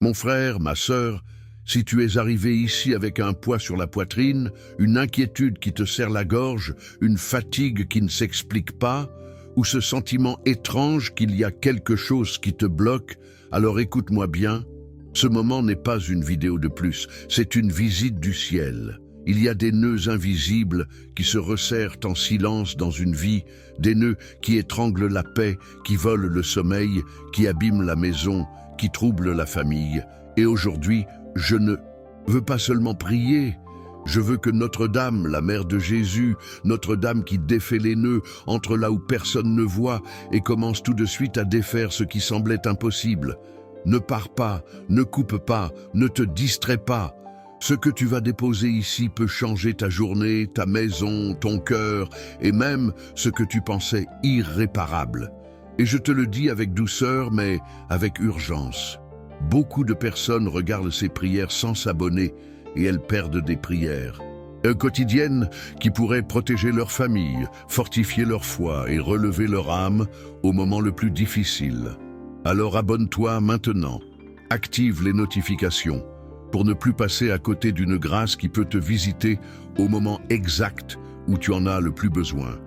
Mon frère, ma sœur, si tu es arrivé ici avec un poids sur la poitrine, une inquiétude qui te serre la gorge, une fatigue qui ne s'explique pas, ou ce sentiment étrange qu'il y a quelque chose qui te bloque, alors écoute-moi bien, ce moment n'est pas une vidéo de plus, c'est une visite du ciel. Il y a des nœuds invisibles qui se resserrent en silence dans une vie, des nœuds qui étranglent la paix, qui volent le sommeil, qui abîment la maison, qui troublent la famille. Et aujourd'hui, je ne veux pas seulement prier, je veux que Notre-Dame, la mère de Jésus, Notre-Dame qui défait les nœuds, entre là où personne ne voit et commence tout de suite à défaire ce qui semblait impossible. Ne pars pas, ne coupe pas, ne te distrais pas. Ce que tu vas déposer ici peut changer ta journée, ta maison, ton cœur et même ce que tu pensais irréparable. Et je te le dis avec douceur, mais avec urgence. Beaucoup de personnes regardent ces prières sans s'abonner et elles perdent des prières quotidiennes qui pourraient protéger leur famille, fortifier leur foi et relever leur âme au moment le plus difficile. Alors abonne-toi maintenant, active les notifications pour ne plus passer à côté d'une grâce qui peut te visiter au moment exact où tu en as le plus besoin.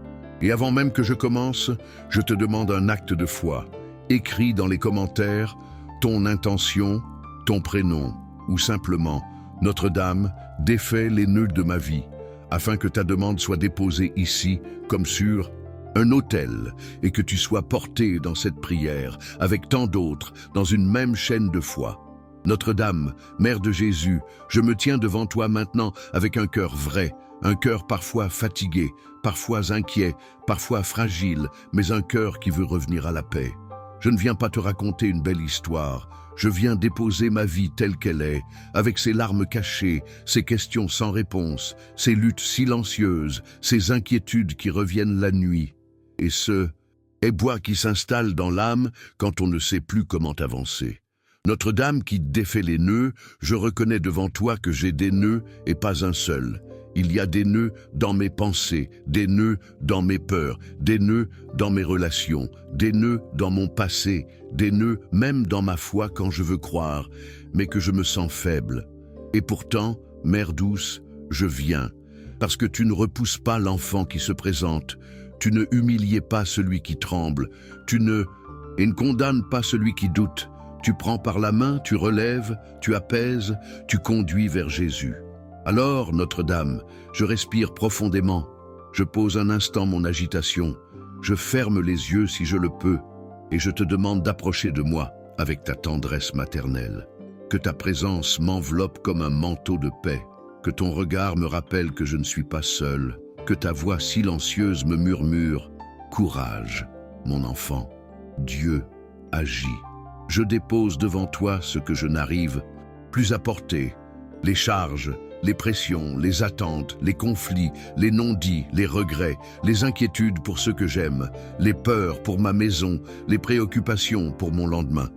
Et avant même que je commence, je te demande un acte de foi. Écris dans les commentaires ton intention, ton prénom ou simplement « Notre-Dame, défait les nœuds de ma vie » afin que ta demande soit déposée ici comme sur un autel et que tu sois porté dans cette prière avec tant d'autres dans une même chaîne de foi. Notre-Dame, Mère de Jésus, je me tiens devant toi maintenant avec un cœur vrai, un cœur parfois fatigué, parfois inquiet, parfois fragile, mais un cœur qui veut revenir à la paix. Je ne viens pas te raconter une belle histoire, je viens déposer ma vie telle qu'elle est, avec ses larmes cachées, ses questions sans réponse, ses luttes silencieuses, ses inquiétudes qui reviennent la nuit. Et ce éboi qui s'installe dans l'âme quand on ne sait plus comment avancer. Notre-Dame qui défait les nœuds, je reconnais devant toi que j'ai des nœuds et pas un seul. Il y a des nœuds dans mes pensées, des nœuds dans mes peurs, des nœuds dans mes relations, des nœuds dans mon passé, des nœuds même dans ma foi quand je veux croire, mais que je me sens faible. Et pourtant, Mère douce, je viens, parce que tu ne repousses pas l'enfant qui se présente, tu ne humilies pas celui qui tremble, tu ne condamnes pas celui qui doute. Tu prends par la main, tu relèves, tu apaises, tu conduis vers Jésus. Alors, Notre-Dame, je respire profondément, je pose un instant mon agitation, je ferme les yeux si je le peux, et je te demande d'approcher de moi avec ta tendresse maternelle. Que ta présence m'enveloppe comme un manteau de paix, que ton regard me rappelle que je ne suis pas seul, que ta voix silencieuse me murmure « Courage, mon enfant, Dieu agit ». Je dépose devant toi ce que je n'arrive plus à porter, les charges, les pressions, les attentes, les conflits, les non-dits, les regrets, les inquiétudes pour ceux que j'aime, les peurs pour ma maison, les préoccupations pour mon lendemain.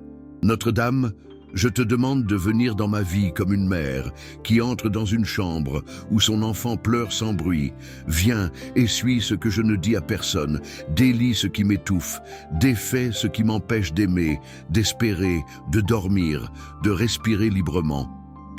Notre-Dame, je te demande de venir dans ma vie comme une mère qui entre dans une chambre où son enfant pleure sans bruit. Viens, essuie ce que je ne dis à personne, délie ce qui m'étouffe, défais ce qui m'empêche d'aimer, d'espérer, de dormir, de respirer librement.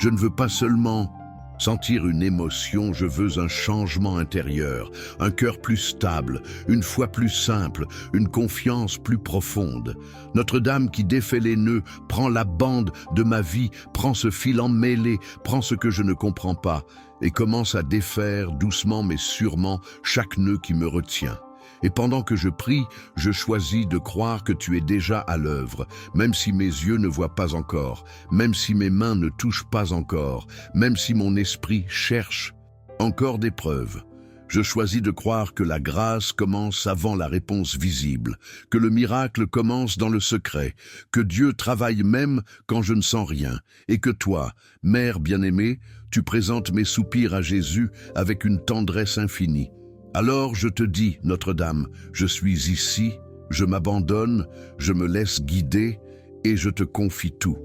Je ne veux pas seulement sentir une émotion, je veux un changement intérieur, un cœur plus stable, une foi plus simple, une confiance plus profonde. Notre-Dame qui défait les nœuds, prend la bande de ma vie, prend ce fil emmêlé, prend ce que je ne comprends pas et commence à défaire doucement mais sûrement chaque nœud qui me retient. Et pendant que je prie, je choisis de croire que tu es déjà à l'œuvre, même si mes yeux ne voient pas encore, même si mes mains ne touchent pas encore, même si mon esprit cherche encore des preuves. Je choisis de croire que la grâce commence avant la réponse visible, que le miracle commence dans le secret, que Dieu travaille même quand je ne sens rien, et que toi, Mère bien-aimée, tu présentes mes soupirs à Jésus avec une tendresse infinie. Alors je te dis, Notre-Dame, je suis ici, je m'abandonne, je me laisse guider et je te confie tout.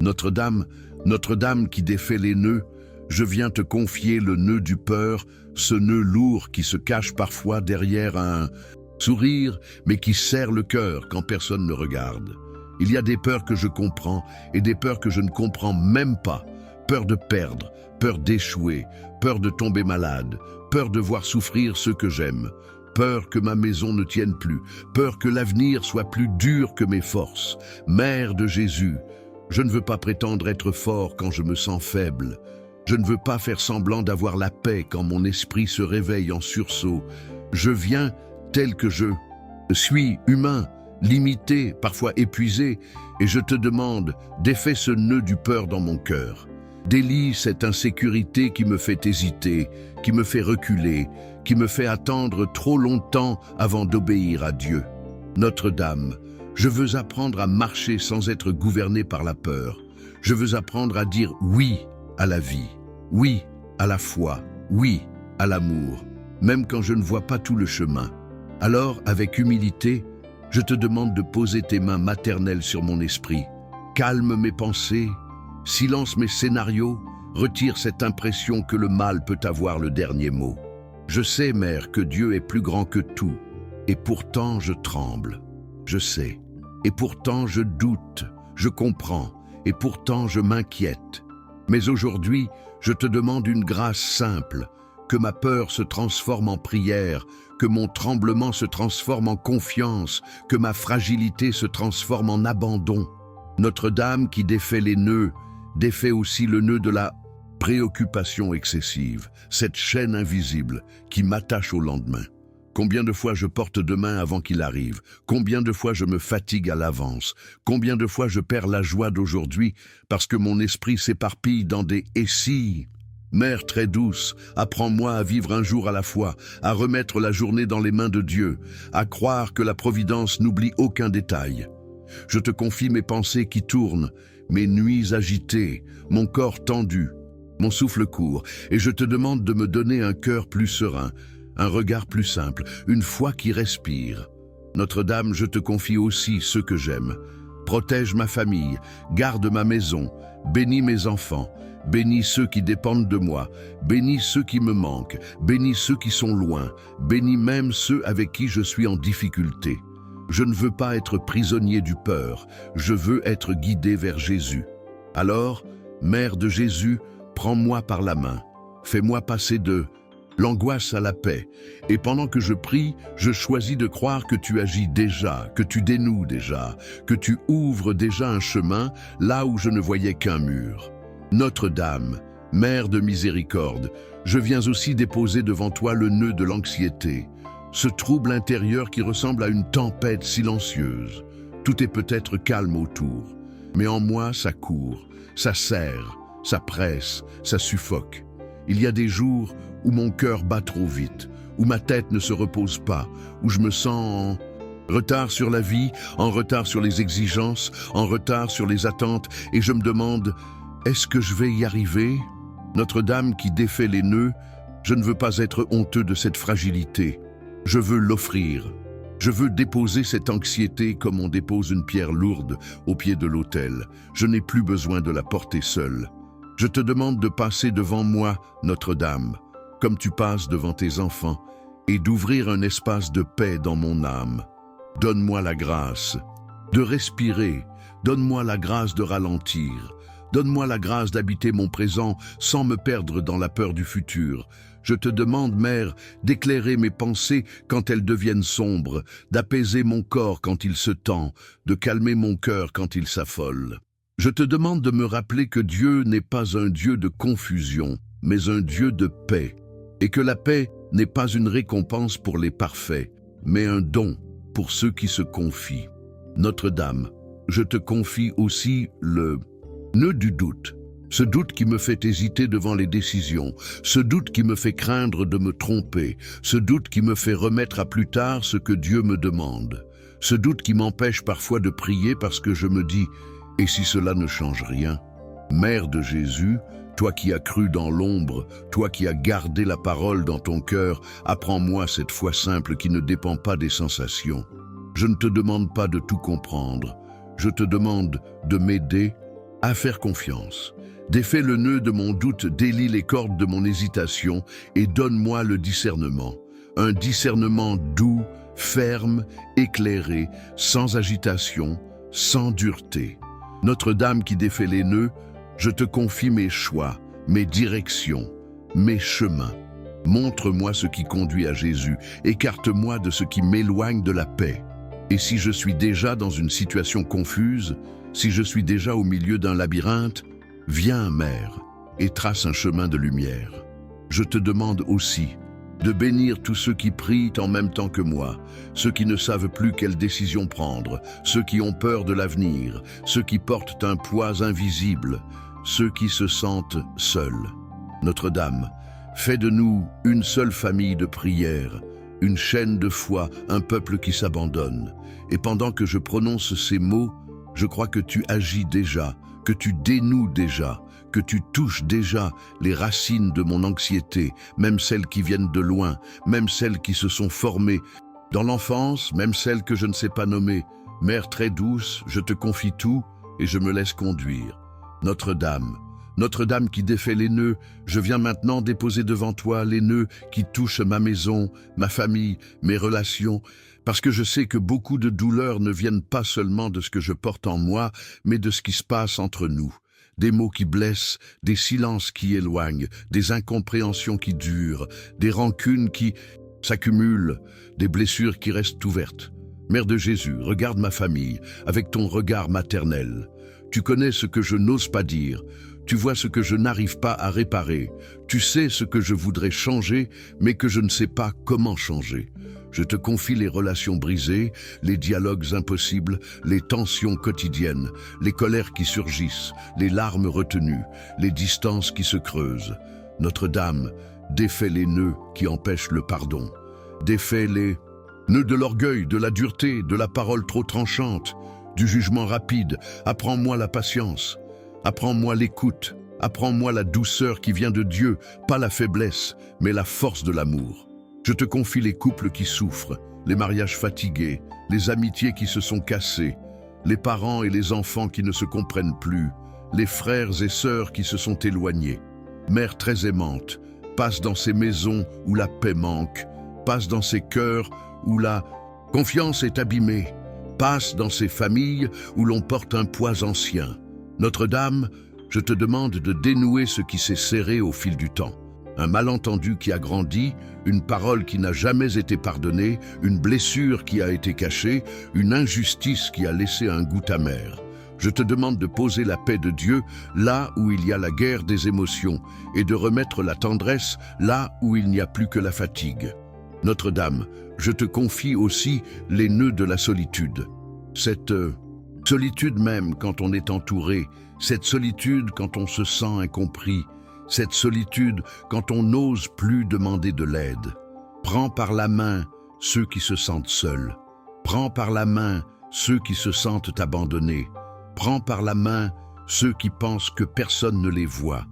Notre-Dame, Notre-Dame qui défait les nœuds, je viens te confier le nœud du peur, ce nœud lourd qui se cache parfois derrière un sourire, mais qui serre le cœur quand personne ne regarde. Il y a des peurs que je comprends et des peurs que je ne comprends même pas. Peur de perdre, peur d'échouer, peur de tomber malade, peur de voir souffrir ceux que j'aime, peur que ma maison ne tienne plus, peur que l'avenir soit plus dur que mes forces. Mère de Jésus, je ne veux pas prétendre être fort quand je me sens faible. Je ne veux pas faire semblant d'avoir la paix quand mon esprit se réveille en sursaut. Je viens tel que je suis, humain, limité, parfois épuisé, et je te demande, défais ce nœud du peur dans mon cœur. Délie cette insécurité qui me fait hésiter, qui me fait reculer, qui me fait attendre trop longtemps avant d'obéir à Dieu. Notre-Dame, je veux apprendre à marcher sans être gouverné par la peur. Je veux apprendre à dire oui à la vie, oui à la foi, oui à l'amour, même quand je ne vois pas tout le chemin. Alors, avec humilité, je te demande de poser tes mains maternelles sur mon esprit. Calme mes pensées, silence mes scénarios, retire cette impression que le mal peut avoir le dernier mot. Je sais, Mère, que Dieu est plus grand que tout, et pourtant je tremble. Je sais, et pourtant je doute, je comprends, et pourtant je m'inquiète. Mais aujourd'hui, je te demande une grâce simple, que ma peur se transforme en prière, que mon tremblement se transforme en confiance, que ma fragilité se transforme en abandon. Notre-Dame qui défait les nœuds, défait aussi le nœud de la préoccupation excessive, cette chaîne invisible qui m'attache au lendemain. Combien de fois je porte demain avant qu'il arrive? Combien de fois je me fatigue à l'avance? Combien de fois je perds la joie d'aujourd'hui parce que mon esprit s'éparpille dans des « et si ». Mère très douce, apprends-moi à vivre un jour à la fois, à remettre la journée dans les mains de Dieu, à croire que la providence n'oublie aucun détail. Je te confie mes pensées qui tournent, mes nuits agitées, mon corps tendu, mon souffle court, et je te demande de me donner un cœur plus serein, un regard plus simple, une foi qui respire. Notre-Dame, je te confie aussi ceux que j'aime. Protège ma famille, garde ma maison, bénis mes enfants, bénis ceux qui dépendent de moi, bénis ceux qui me manquent, bénis ceux qui sont loin, bénis même ceux avec qui je suis en difficulté. Je ne veux pas être prisonnier du peur, je veux être guidé vers Jésus. Alors, Mère de Jésus, prends-moi par la main, fais-moi passer de l'angoisse à la paix, et pendant que je prie, je choisis de croire que tu agis déjà, que tu dénoues déjà, que tu ouvres déjà un chemin là où je ne voyais qu'un mur. Notre-Dame, Mère de miséricorde, je viens aussi déposer devant toi le nœud de l'anxiété, ce trouble intérieur qui ressemble à une tempête silencieuse. Tout est peut-être calme autour, mais en moi ça court, ça serre, ça presse, ça suffoque. Il y a des jours où mon cœur bat trop vite, où ma tête ne se repose pas, où je me sens en retard sur la vie, en retard sur les exigences, en retard sur les attentes, et je me demande, est-ce que je vais y arriver? Notre-Dame qui défait les nœuds, je ne veux pas être honteux de cette fragilité. Je veux l'offrir. Je veux déposer cette anxiété comme on dépose une pierre lourde au pied de l'autel. Je n'ai plus besoin de la porter seule. Je te demande de passer devant moi, Notre-Dame, comme tu passes devant tes enfants, et d'ouvrir un espace de paix dans mon âme. Donne-moi la grâce de respirer, donne-moi la grâce de ralentir, donne-moi la grâce d'habiter mon présent sans me perdre dans la peur du futur. Je te demande, Mère, d'éclairer mes pensées quand elles deviennent sombres, d'apaiser mon corps quand il se tend, de calmer mon cœur quand il s'affole. Je te demande de me rappeler que Dieu n'est pas un Dieu de confusion, mais un Dieu de paix, et que la paix n'est pas une récompense pour les parfaits, mais un don pour ceux qui se confient. Notre-Dame, je te confie aussi le nœud du doute, ce doute qui me fait hésiter devant les décisions, ce doute qui me fait craindre de me tromper, ce doute qui me fait remettre à plus tard ce que Dieu me demande, ce doute qui m'empêche parfois de prier parce que je me dis « et si cela ne change rien ?» Mère de Jésus, toi qui as cru dans l'ombre, toi qui as gardé la parole dans ton cœur, apprends-moi cette foi simple qui ne dépend pas des sensations. Je ne te demande pas de tout comprendre, je te demande de m'aider à faire confiance. Défais le nœud de mon doute, délie les cordes de mon hésitation et donne-moi le discernement. Un discernement doux, ferme, éclairé, sans agitation, sans dureté. Notre-Dame qui défait les nœuds, je te confie mes choix, mes directions, mes chemins. Montre-moi ce qui conduit à Jésus, écarte-moi de ce qui m'éloigne de la paix. Et si je suis déjà dans une situation confuse, si je suis déjà au milieu d'un labyrinthe, viens, Mère, et trace un chemin de lumière. Je te demande aussi de bénir tous ceux qui prient en même temps que moi, ceux qui ne savent plus quelle décision prendre, ceux qui ont peur de l'avenir, ceux qui portent un poids invisible, ceux qui se sentent seuls. Notre-Dame, fais de nous une seule famille de prière, une chaîne de foi, un peuple qui s'abandonne. Et pendant que je prononce ces mots, je crois que tu agis déjà, que tu dénoues déjà, que tu touches déjà les racines de mon anxiété, même celles qui viennent de loin, même celles qui se sont formées dans l'enfance, même celles que je ne sais pas nommer. Mère très douce, je te confie tout et je me laisse conduire. Notre-Dame, Notre-Dame qui défait les nœuds, je viens maintenant déposer devant toi les nœuds qui touchent ma maison, ma famille, mes relations, parce que je sais que beaucoup de douleurs ne viennent pas seulement de ce que je porte en moi, mais de ce qui se passe entre nous. Des mots qui blessent, des silences qui éloignent, des incompréhensions qui durent, des rancunes qui s'accumulent, des blessures qui restent ouvertes. Mère de Jésus, regarde ma famille avec ton regard maternel. Tu connais ce que je n'ose pas dire, tu vois ce que je n'arrive pas à réparer, tu sais ce que je voudrais changer, mais que je ne sais pas comment changer. Je te confie les relations brisées, les dialogues impossibles, les tensions quotidiennes, les colères qui surgissent, les larmes retenues, les distances qui se creusent. Notre-Dame, défais les nœuds qui empêchent le pardon. Défais les nœuds de l'orgueil, de la dureté, de la parole trop tranchante, du jugement rapide. Apprends-moi la patience, apprends-moi l'écoute, apprends-moi la douceur qui vient de Dieu, pas la faiblesse, mais la force de l'amour. Je te confie les couples qui souffrent, les mariages fatigués, les amitiés qui se sont cassées, les parents et les enfants qui ne se comprennent plus, les frères et sœurs qui se sont éloignés. Mère très aimante, passe dans ces maisons où la paix manque, passe dans ces cœurs où la confiance est abîmée, passe dans ces familles où l'on porte un poids ancien. Notre-Dame, je te demande de dénouer ce qui s'est serré au fil du temps. Un malentendu qui a grandi, une parole qui n'a jamais été pardonnée, une blessure qui a été cachée, une injustice qui a laissé un goût amer. Je te demande de poser la paix de Dieu là où il y a la guerre des émotions et de remettre la tendresse là où il n'y a plus que la fatigue. Notre-Dame, je te confie aussi les nœuds de la solitude. Cette solitude même quand on est entouré, cette solitude quand on se sent incompris, cette solitude quand on n'ose plus demander de l'aide. Prends par la main ceux qui se sentent seuls. Prends par la main ceux qui se sentent abandonnés. Prends par la main ceux qui pensent que personne ne les voit.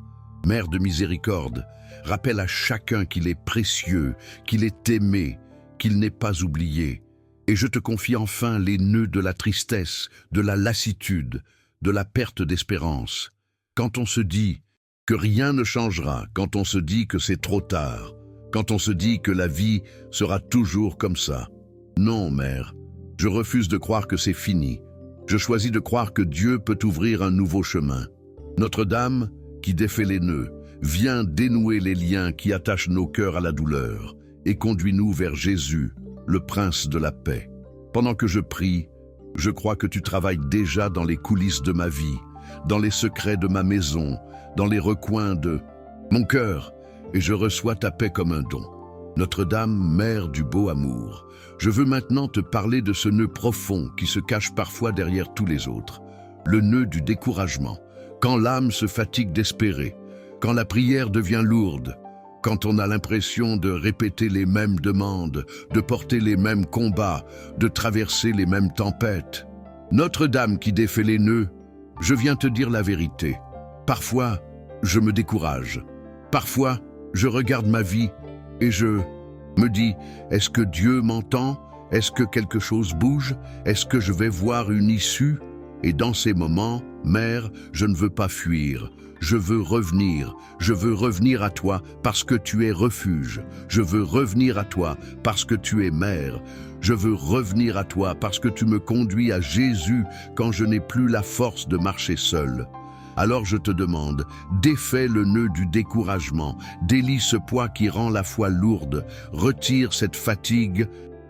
Mère de miséricorde, rappelle à chacun qu'il est précieux, qu'il est aimé, qu'il n'est pas oublié. Et je te confie enfin les nœuds de la tristesse, de la lassitude, de la perte d'espérance. Quand on se dit que rien ne changera, quand on se dit que c'est trop tard, quand on se dit que la vie sera toujours comme ça. Non, Mère, je refuse de croire que c'est fini. Je choisis de croire que Dieu peut ouvrir un nouveau chemin. Notre-Dame, qui défait les nœuds, viens dénouer les liens qui attachent nos cœurs à la douleur et conduis-nous vers Jésus, le Prince de la paix. Pendant que je prie, je crois que tu travailles déjà dans les coulisses de ma vie, dans les secrets de ma maison, dans les recoins de mon cœur, et je reçois ta paix comme un don. Notre-Dame, Mère du beau amour, je veux maintenant te parler de ce nœud profond qui se cache parfois derrière tous les autres, le nœud du découragement, quand l'âme se fatigue d'espérer, quand la prière devient lourde, quand on a l'impression de répéter les mêmes demandes, de porter les mêmes combats, de traverser les mêmes tempêtes. Notre-Dame qui défait les nœuds, je viens te dire la vérité. Parfois, je me décourage. Parfois, je regarde ma vie et je me dis, est-ce que Dieu m'entend? Est-ce que quelque chose bouge? Est-ce que je vais voir une issue? Et dans ces moments, Mère, je ne veux pas fuir. Je veux revenir à toi parce que tu es refuge. Je veux revenir à toi parce que tu es mère. Je veux revenir à toi parce que tu me conduis à Jésus quand je n'ai plus la force de marcher seul. Alors je te demande, défais le nœud du découragement, délie ce poids qui rend la foi lourde, retire cette fatigue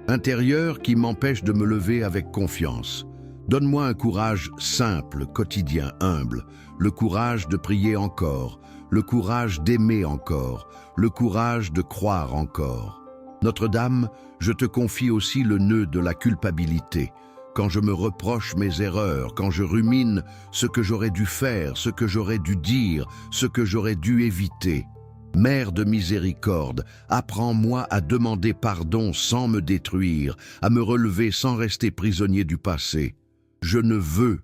intérieure qui m'empêche de me lever avec confiance. Donne-moi un courage simple, quotidien, humble, le courage de prier encore, le courage d'aimer encore, le courage de croire encore. Notre-Dame, je te confie aussi le nœud de la culpabilité. Quand je me reproche mes erreurs, quand je rumine ce que j'aurais dû faire, ce que j'aurais dû dire, ce que j'aurais dû éviter. Mère de miséricorde, apprends-moi à demander pardon sans me détruire, à me relever sans rester prisonnier du passé. Je ne veux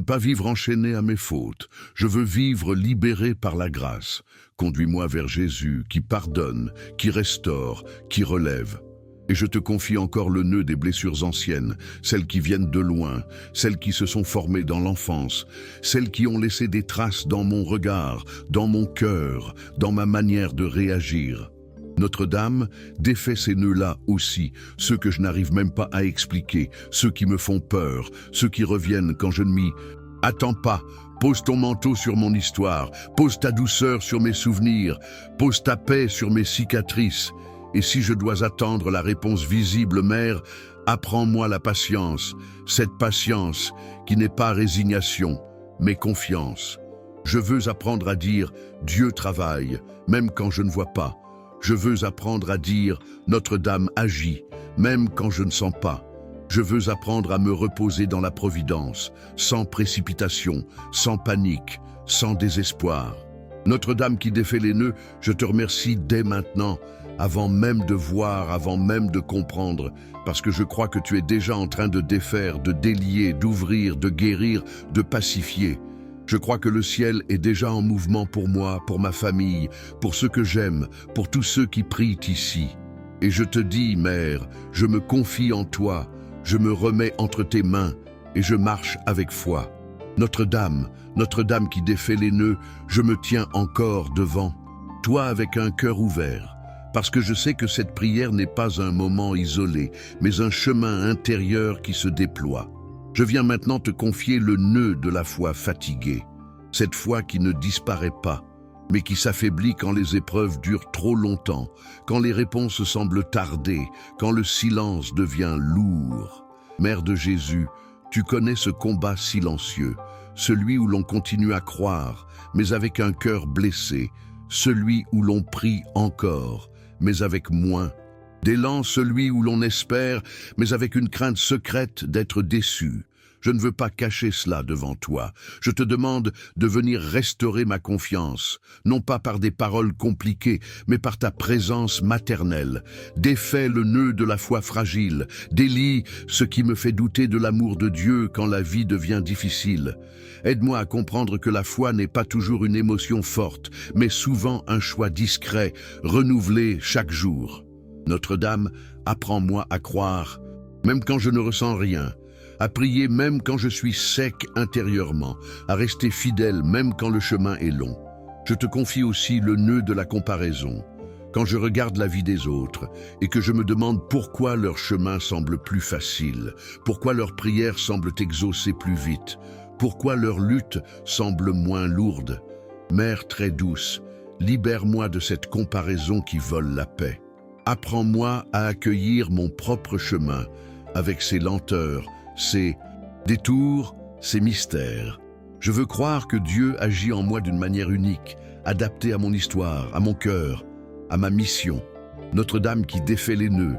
pas vivre enchaîné à mes fautes. Je veux vivre libéré par la grâce. Conduis-moi vers Jésus qui pardonne, qui restaure, qui relève. Et je te confie encore le nœud des blessures anciennes, celles qui viennent de loin, celles qui se sont formées dans l'enfance, celles qui ont laissé des traces dans mon regard, dans mon cœur, dans ma manière de réagir. Notre-Dame, défait ces nœuds-là aussi, ceux que je n'arrive même pas à expliquer, ceux qui me font peur, ceux qui reviennent quand je ne m'y attends pas. Pose ton manteau sur mon histoire, pose ta douceur sur mes souvenirs, pose ta paix sur mes cicatrices. Et si je dois attendre la réponse visible, Mère, apprends-moi la patience, cette patience qui n'est pas résignation, mais confiance. Je veux apprendre à dire « Dieu travaille », même quand je ne vois pas. Je veux apprendre à dire « Notre-Dame agit », même quand je ne sens pas. Je veux apprendre à me reposer dans la providence, sans précipitation, sans panique, sans désespoir. Notre-Dame qui défait les nœuds, je te remercie dès maintenant, avant même de voir, avant même de comprendre, parce que je crois que tu es déjà en train de défaire, de délier, d'ouvrir, de guérir, de pacifier. Je crois que le ciel est déjà en mouvement pour moi, pour ma famille, pour ceux que j'aime, pour tous ceux qui prient ici. Et je te dis, Mère, je me confie en toi, je me remets entre tes mains et je marche avec foi. Notre-Dame qui défait les nœuds, je me tiens encore devant, toi avec un cœur ouvert, parce que je sais que cette prière n'est pas un moment isolé, mais un chemin intérieur qui se déploie. Je viens maintenant te confier le nœud de la foi fatiguée, cette foi qui ne disparaît pas, mais qui s'affaiblit quand les épreuves durent trop longtemps, quand les réponses semblent tarder, quand le silence devient lourd. Mère de Jésus, tu connais ce combat silencieux, celui où l'on continue à croire, mais avec un cœur blessé, celui où l'on prie encore, mais avec moins d'élan, celui où l'on espère, mais avec une crainte secrète d'être déçu. Je ne veux pas cacher cela devant toi. Je te demande de venir restaurer ma confiance, non pas par des paroles compliquées, mais par ta présence maternelle. Défais le nœud de la foi fragile, délie ce qui me fait douter de l'amour de Dieu quand la vie devient difficile. Aide-moi à comprendre que la foi n'est pas toujours une émotion forte, mais souvent un choix discret, renouvelé chaque jour. Notre-Dame, apprends-moi à croire, même quand je ne ressens rien, à prier même quand je suis sec intérieurement, à rester fidèle même quand le chemin est long. Je te confie aussi le nœud de la comparaison. Quand je regarde la vie des autres et que je me demande pourquoi leur chemin semble plus facile, pourquoi leurs prières semblent exaucées plus vite, pourquoi leur lutte semble moins lourde. Mère très douce, libère-moi de cette comparaison qui vole la paix. Apprends-moi à accueillir mon propre chemin avec ses lenteurs, ses détours, ses mystères. Je veux croire que Dieu agit en moi d'une manière unique, adaptée à mon histoire, à mon cœur, à ma mission. Notre-Dame qui défait les nœuds,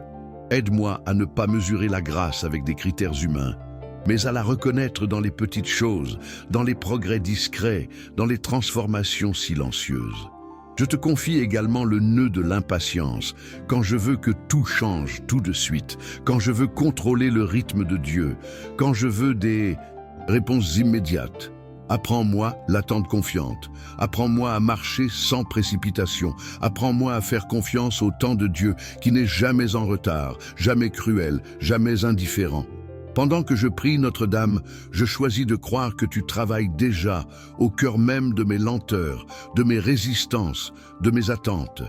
aide-moi à ne pas mesurer la grâce avec des critères humains, mais à la reconnaître dans les petites choses, dans les progrès discrets, dans les transformations silencieuses. Je te confie également le nœud de l'impatience, quand je veux que tout change tout de suite, quand je veux contrôler le rythme de Dieu, quand je veux des réponses immédiates. Apprends-moi l'attente confiante, apprends-moi à marcher sans précipitation, apprends-moi à faire confiance au temps de Dieu qui n'est jamais en retard, jamais cruel, jamais indifférent. Pendant que je prie Notre-Dame, je choisis de croire que tu travailles déjà au cœur même de mes lenteurs, de mes résistances, de mes attentes.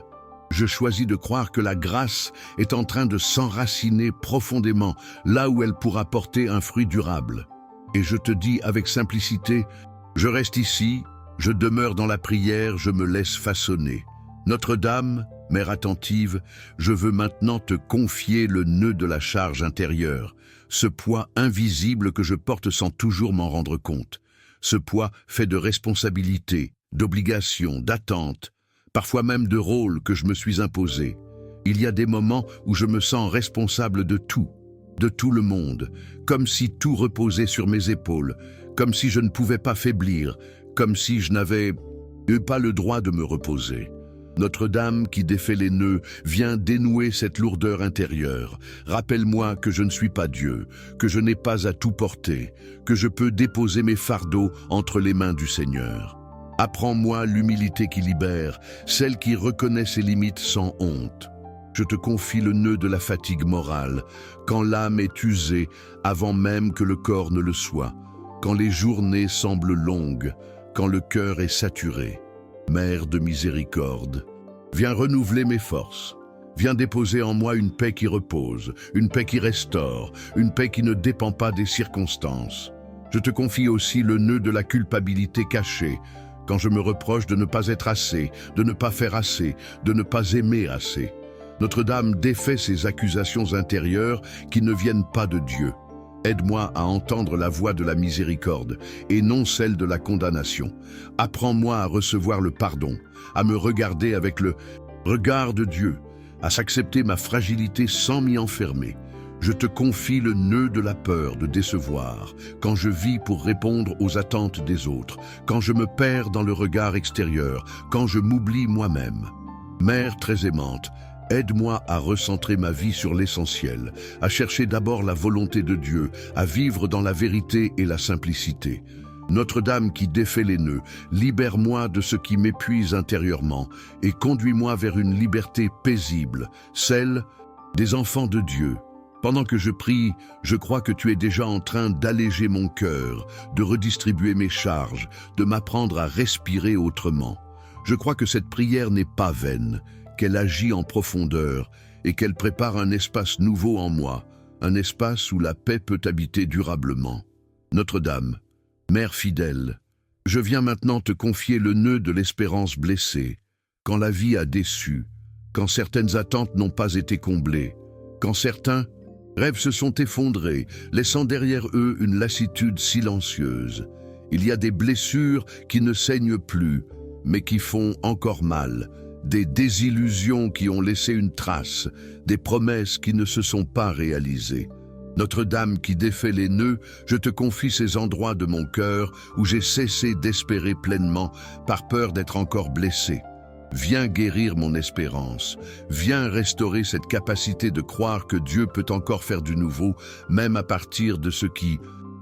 Je choisis de croire que la grâce est en train de s'enraciner profondément là où elle pourra porter un fruit durable. Et je te dis avec simplicité, je reste ici, je demeure dans la prière, je me laisse façonner. Notre-Dame, Mère attentive, je veux maintenant te confier le nœud de la charge intérieure, ce poids invisible que je porte sans toujours m'en rendre compte. Ce poids fait de responsabilités, d'obligations, d'attentes, parfois même de rôles que je me suis imposé. Il y a des moments où je me sens responsable de tout le monde, comme si tout reposait sur mes épaules, comme si je ne pouvais pas faiblir, comme si je n'avais pas le droit de me reposer. Notre-Dame qui défait les nœuds vient dénouer cette lourdeur intérieure. Rappelle-moi que je ne suis pas Dieu, que je n'ai pas à tout porter, que je peux déposer mes fardeaux entre les mains du Seigneur. Apprends-moi l'humilité qui libère, celle qui reconnaît ses limites sans honte. Je te confie le nœud de la fatigue morale, quand l'âme est usée avant même que le corps ne le soit, quand les journées semblent longues, quand le cœur est saturé. Mère de miséricorde, viens renouveler mes forces. Viens déposer en moi une paix qui repose, une paix qui restaure, une paix qui ne dépend pas des circonstances. Je te confie aussi le nœud de la culpabilité cachée, quand je me reproche de ne pas être assez, de ne pas faire assez, de ne pas aimer assez. Notre-Dame défait ces accusations intérieures qui ne viennent pas de Dieu. Aide-moi à entendre la voix de la miséricorde et non celle de la condamnation. Apprends-moi à recevoir le pardon, à me regarder avec le regard de Dieu, à s'accepter ma fragilité sans m'y enfermer. Je te confie le nœud de la peur de décevoir, quand je vis pour répondre aux attentes des autres, quand je me perds dans le regard extérieur, quand je m'oublie moi-même. Mère très aimante, aide-moi à recentrer ma vie sur l'essentiel, à chercher d'abord la volonté de Dieu, à vivre dans la vérité et la simplicité. Notre-Dame qui défait les nœuds, libère-moi de ce qui m'épuise intérieurement et conduis-moi vers une liberté paisible, celle des enfants de Dieu. Pendant que je prie, je crois que tu es déjà en train d'alléger mon cœur, de redistribuer mes charges, de m'apprendre à respirer autrement. Je crois que cette prière n'est pas vaine, qu'elle agit en profondeur et qu'elle prépare un espace nouveau en moi, un espace où la paix peut habiter durablement. Notre-Dame, Mère fidèle, je viens maintenant te confier le nœud de l'espérance blessée, quand la vie a déçu, quand certaines attentes n'ont pas été comblées, quand certains rêves se sont effondrés, laissant derrière eux une lassitude silencieuse. Il y a des blessures qui ne saignent plus, mais qui font encore mal, des désillusions qui ont laissé une trace, des promesses qui ne se sont pas réalisées. Notre-Dame qui défait les nœuds, je te confie ces endroits de mon cœur où j'ai cessé d'espérer pleinement par peur d'être encore blessé. Viens guérir mon espérance, viens restaurer cette capacité de croire que Dieu peut encore faire du nouveau, même à partir de ce qui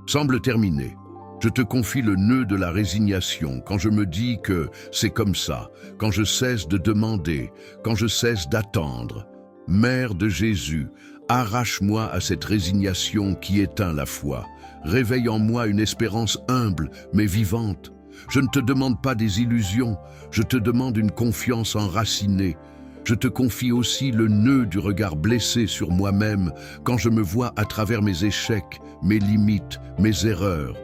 semble terminé. Je te confie le nœud de la résignation quand je me dis que c'est comme ça, quand je cesse de demander, quand je cesse d'attendre. Mère de Jésus, arrache-moi à cette résignation qui éteint la foi. Réveille en moi une espérance humble mais vivante. Je ne te demande pas des illusions, je te demande une confiance enracinée. Je te confie aussi le nœud du regard blessé sur moi-même quand je me vois à travers mes échecs, mes limites, mes erreurs.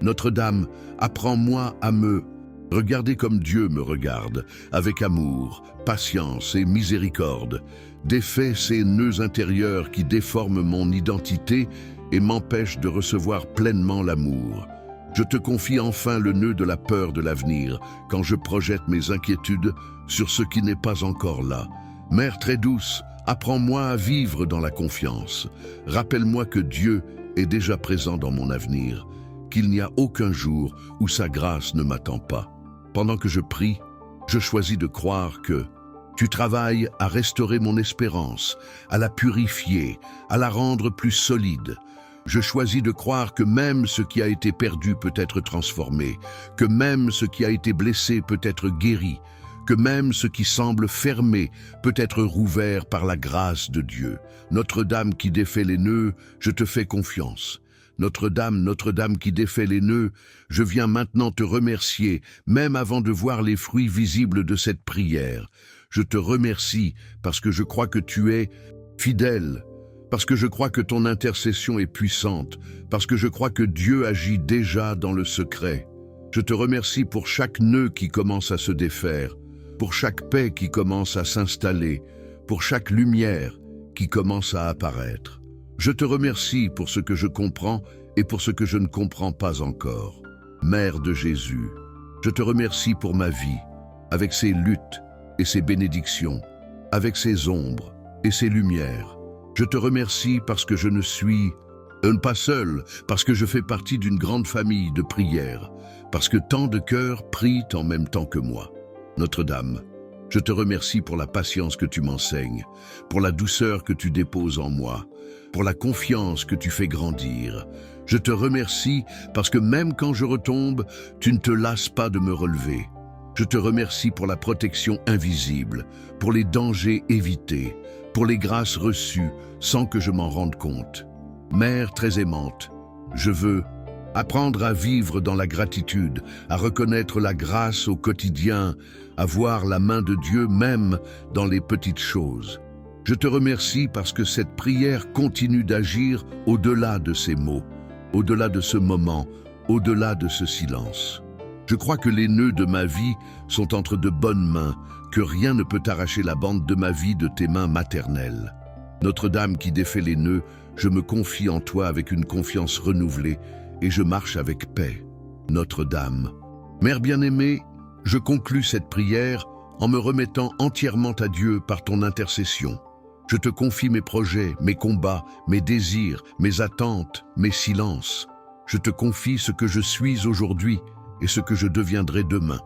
Notre-Dame, apprends-moi à me regarder comme Dieu me regarde, avec amour, patience et miséricorde. Défais ces nœuds intérieurs qui déforment mon identité et m'empêchent de recevoir pleinement l'amour. Je te confie enfin le nœud de la peur de l'avenir, quand je projette mes inquiétudes sur ce qui n'est pas encore là. Mère très douce, apprends-moi à vivre dans la confiance. Rappelle-moi que Dieu est déjà présent dans mon avenir, qu'il n'y a aucun jour où sa grâce ne m'attend pas. Pendant que je prie, je choisis de croire que tu travailles à restaurer mon espérance, à la purifier, à la rendre plus solide. Je choisis de croire que même ce qui a été perdu peut être transformé, que même ce qui a été blessé peut être guéri, que même ce qui semble fermé peut être rouvert par la grâce de Dieu. Notre-Dame qui défait les nœuds, je te fais confiance. Notre-Dame, Notre-Dame qui défait les nœuds, je viens maintenant te remercier, même avant de voir les fruits visibles de cette prière. Je te remercie parce que je crois que tu es fidèle, parce que je crois que ton intercession est puissante, parce que je crois que Dieu agit déjà dans le secret. Je te remercie pour chaque nœud qui commence à se défaire, pour chaque paix qui commence à s'installer, pour chaque lumière qui commence à apparaître. Je te remercie pour ce que je comprends et pour ce que je ne comprends pas encore. Mère de Jésus, je te remercie pour ma vie, avec ses luttes et ses bénédictions, avec ses ombres et ses lumières. Je te remercie parce que je ne suis pas seul, parce que je fais partie d'une grande famille de prières, parce que tant de cœurs prient en même temps que moi. Notre-Dame, je te remercie pour la patience que tu m'enseignes, pour la douceur que tu déposes en moi, pour la confiance que tu fais grandir. Je te remercie parce que même quand je retombe, tu ne te lasses pas de me relever. Je te remercie pour la protection invisible, pour les dangers évités, pour les grâces reçues sans que je m'en rende compte. Mère très aimante, je veux apprendre à vivre dans la gratitude, à reconnaître la grâce au quotidien, à voir la main de Dieu même dans les petites choses. Je te remercie parce que cette prière continue d'agir au-delà de ces mots, au-delà de ce moment, au-delà de ce silence. Je crois que les nœuds de ma vie sont entre de bonnes mains, que rien ne peut arracher la bande de ma vie de tes mains maternelles. Notre-Dame qui défait les nœuds, je me confie en toi avec une confiance renouvelée et je marche avec paix. Notre-Dame. Mère bien-aimée, je conclus cette prière en me remettant entièrement à Dieu par ton intercession. Je te confie mes projets, mes combats, mes désirs, mes attentes, mes silences. Je te confie ce que je suis aujourd'hui et ce que je deviendrai demain.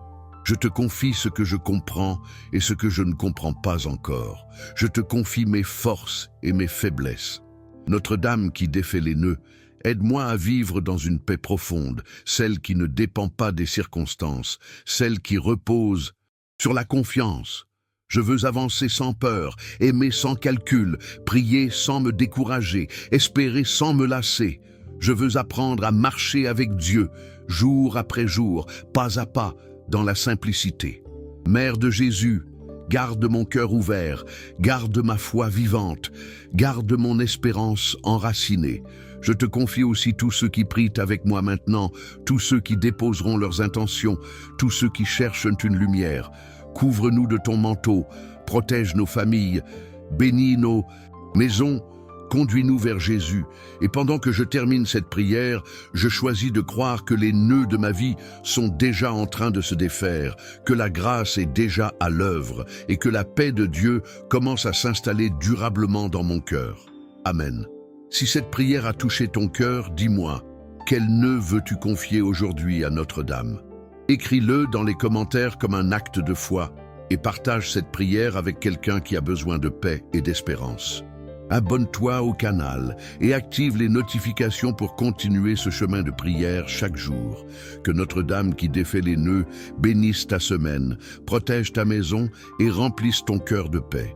Je te confie ce que je comprends et ce que je ne comprends pas encore. Je te confie mes forces et mes faiblesses. Notre-Dame qui défait les nœuds, aide-moi à vivre dans une paix profonde, celle qui ne dépend pas des circonstances, celle qui repose sur la confiance. Je veux avancer sans peur, aimer sans calcul, prier sans me décourager, espérer sans me lasser. Je veux apprendre à marcher avec Dieu, jour après jour, pas à pas, dans la simplicité. Mère de Jésus, garde mon cœur ouvert, garde ma foi vivante, garde mon espérance enracinée. Je te confie aussi tous ceux qui prient avec moi maintenant, tous ceux qui déposeront leurs intentions, tous ceux qui cherchent une lumière. Couvre-nous de ton manteau, protège nos familles, bénis nos maisons, conduis-nous vers Jésus. Et pendant que je termine cette prière, je choisis de croire que les nœuds de ma vie sont déjà en train de se défaire, que la grâce est déjà à l'œuvre et que la paix de Dieu commence à s'installer durablement dans mon cœur. Amen. Si cette prière a touché ton cœur, dis-moi, quel nœud veux-tu confier aujourd'hui à Notre-Dame? Écris-le dans les commentaires comme un acte de foi et partage cette prière avec quelqu'un qui a besoin de paix et d'espérance. Abonne-toi au canal et active les notifications pour continuer ce chemin de prière chaque jour. Que Notre-Dame qui défait les nœuds bénisse ta semaine, protège ta maison et remplisse ton cœur de paix.